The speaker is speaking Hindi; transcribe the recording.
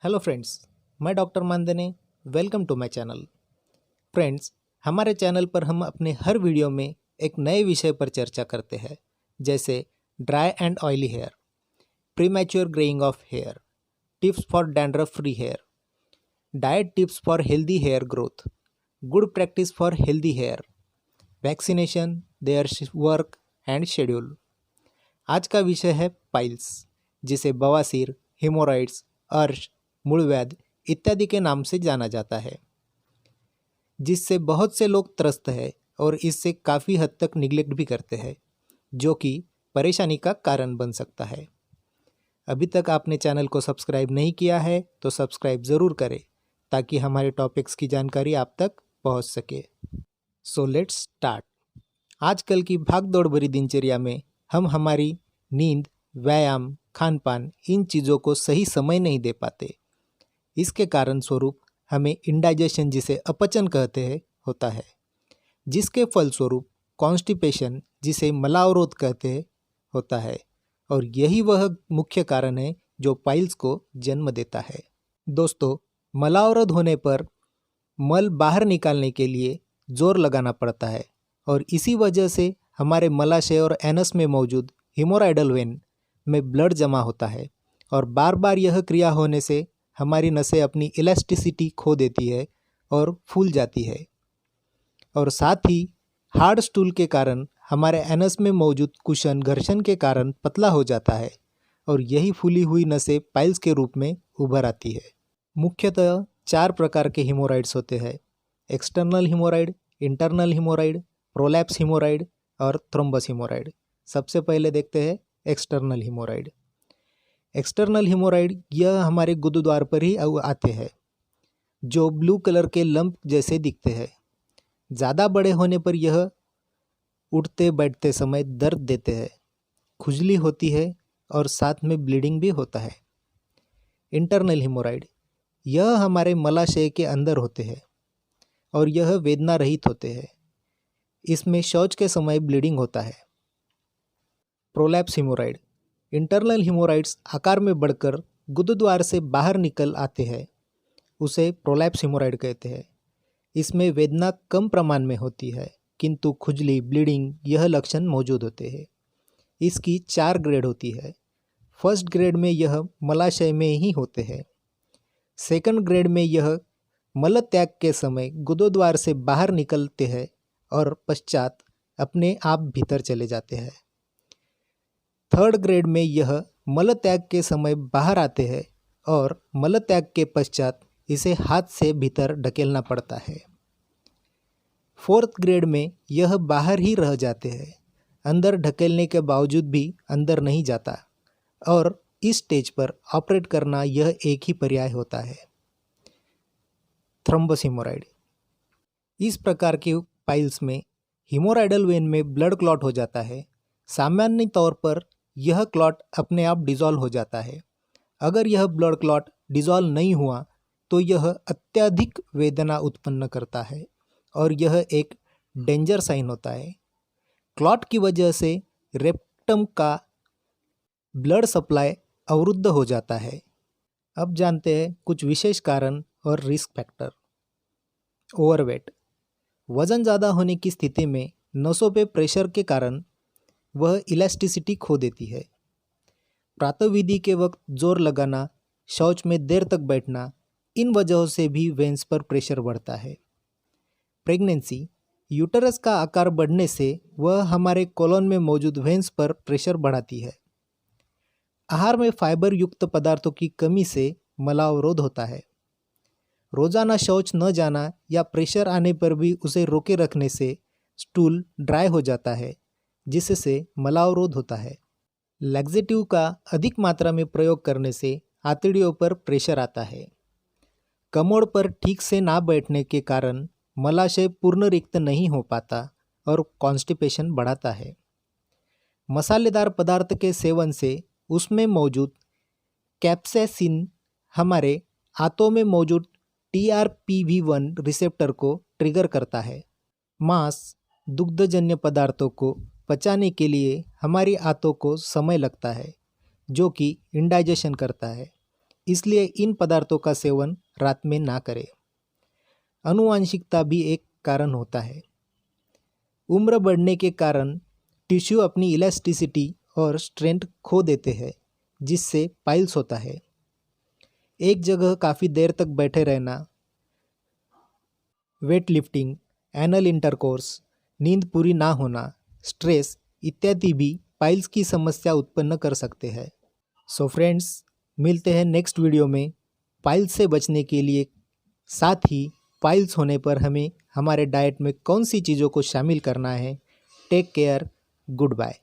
हेलो फ्रेंड्स, मैं डॉक्टर मानदने। Welcome to my channel. Friends, हमारे चैनल पर हम अपने हर वीडियो में एक नए विषय पर चर्चा करते हैं, जैसे dry and oily hair, premature greying of hair, tips for dandruff free hair, diet tips for healthy hair growth, good practice for healthy hair, vaccination, there work and schedule. आज का विषय है पाइल्स, जिसे बवासीर, हिमोरॉइड्स, अर्श, मूलव्याध इत्यादि के नाम से जाना जाता है, जिससे बहुत से लोग त्रस्त हैं और इससे काफ़ी हद तक निग्लेक्ट भी करते हैं, जो कि परेशानी का कारण बन सकता है। अभी तक आपने चैनल को सब्सक्राइब नहीं किया है तो सब्सक्राइब ज़रूर करें, ताकि हमारे टॉपिक्स की जानकारी आप तक पहुंच सके। So let's start. आजकल की भागदौड़ भरी दिनचर्या में हम हमारी नींद, व्यायाम, खान पान इन चीज़ों को सही समय नहीं दे पाते। इसके कारण स्वरूप हमें इंडाइजेशन, जिसे अपचन कहते हैं, होता है, जिसके फलस्वरूप कॉन्स्टिपेशन, जिसे मलावरोध कहते हैं, होता है। और यही वह मुख्य कारण है जो पाइल्स को जन्म देता है। दोस्तों, मलावरोध होने पर मल बाहर निकालने के लिए जोर लगाना पड़ता है और इसी वजह से हमारे मलाशय और एनस में मौजूद हिमोराइडल वेन में ब्लड जमा होता है और बार बार यह क्रिया होने से हमारी नसें अपनी इलास्टिसिटी खो देती है और फूल जाती है, और साथ ही हार्ड स्टूल के कारण हमारे एनस में मौजूद कुशन घर्षण के कारण पतला हो जाता है और यही फूली हुई नसें पाइल्स के रूप में उभर आती है। मुख्यतः 4 प्रकार के हिमोराइड्स होते हैं: external haemorrhoid, internal haemorrhoid, prolapse haemorrhoid और थ्रोम्बस हिमोराइड। सबसे पहले देखते हैं एक्सटर्नल हिमोराइड। एक्सटर्नल हिमोराइड यह हमारे गुरुद्वार पर ही आते हैं, जो ब्लू कलर के लंप जैसे दिखते हैं। ज़्यादा बड़े होने पर यह उठते बैठते समय दर्द देते हैं, खुजली होती है और साथ में ब्लीडिंग भी होता है। इंटरनल हिमोराइड यह हमारे मलाशय के अंदर होते हैं और यह वेदना रहित होते हैं। इसमें शौच के समय ब्लीडिंग होता है। प्रोलैप्स हिमोराइड, इंटरनल हिमोराइड्स आकार में बढ़कर गुरुद्वार से बाहर निकल आते हैं, उसे प्रोलैप्स हिमोराइड कहते हैं। इसमें वेदना कम प्रमाण में होती है, किंतु खुजली, ब्लीडिंग यह लक्षण मौजूद होते हैं। इसकी 4 ग्रेड होती है। फर्स्ट ग्रेड में यह मलाशय में ही होते हैं। सेकंड ग्रेड में यह मल त्याग के समय गुरुद्वार से बाहर निकलते हैं और पश्चात अपने आप भीतर चले जाते हैं। थर्ड ग्रेड में यह मल त्याग के समय बाहर आते हैं और मल त्याग के पश्चात इसे हाथ से भीतर ढकेलना पड़ता है। फोर्थ ग्रेड में यह बाहर ही रह जाते हैं, अंदर ढकेलने के बावजूद भी अंदर नहीं जाता, और इस स्टेज पर ऑपरेट करना यह एक ही पर्याय होता है। थ्रोम्बस हिमोराइड, इस प्रकार के पाइल्स में हिमोराइडल वेन में ब्लड क्लॉट हो जाता है। सामान्य तौर पर यह क्लॉट अपने आप डिसॉल्व हो जाता है। अगर यह ब्लड क्लॉट डिसॉल्व नहीं हुआ तो यह अत्यधिक वेदना उत्पन्न करता है और यह एक डेंजर साइन होता है। क्लॉट की वजह से रेक्टम का ब्लड सप्लाई अवरुद्ध हो जाता है। अब जानते हैं कुछ विशेष कारण और रिस्क फैक्टर। ओवरवेट, वज़न ज़्यादा होने की स्थिति में नसों पे प्रेशर के कारण वह इलास्टिसिटी खो देती है। प्रातःविधि के वक्त जोर लगाना, शौच में देर तक बैठना, इन वजहों से भी वेन्स पर प्रेशर बढ़ता है। प्रेगनेंसी, यूटरस का आकार बढ़ने से वह हमारे कोलन में मौजूद वेन्स पर प्रेशर बढ़ाती है। आहार में फाइबर युक्त पदार्थों की कमी से मलावरोध होता है। रोजाना शौच न जाना या प्रेशर आने पर भी उसे रोके रखने से स्टूल ड्राई हो जाता है, जिससे मलावरोध होता है। लैक्सेटिव का अधिक मात्रा में प्रयोग करने से आंतड़ियों पर प्रेशर आता है। कमोड पर ठीक से ना बैठने के कारण मलाशय पूर्ण रिक्त नहीं हो पाता और कॉन्स्टिपेशन बढ़ाता है। मसालेदार पदार्थ के सेवन से उसमें मौजूद कैप्सेसिन हमारे आंतों में मौजूद TRPV1 रिसेप्टर को ट्रिगर करता है। मांस, दुग्धजन्य पदार्थों को पचाने के लिए हमारी आंतों को समय लगता है, जो कि इंडाइजेशन करता है। इसलिए इन पदार्थों का सेवन रात में ना करें। आनुवांशिकता भी एक कारण होता है। उम्र बढ़ने के कारण टिश्यू अपनी इलास्टिसिटी और स्ट्रेंथ खो देते हैं, जिससे पाइल्स होता है। एक जगह काफ़ी देर तक बैठे रहना, वेट लिफ्टिंग, एनल इंटरकोर्स, नींद पूरी ना होना, स्ट्रेस इत्यादि भी पाइल्स की समस्या उत्पन्न कर सकते हैं। सो फ्रेंड्स, मिलते हैं नेक्स्ट वीडियो में पाइल्स से बचने के लिए। साथ ही पाइल्स होने पर हमें हमारे डाइट में कौन सी चीज़ों को शामिल करना है। Take care, good bye.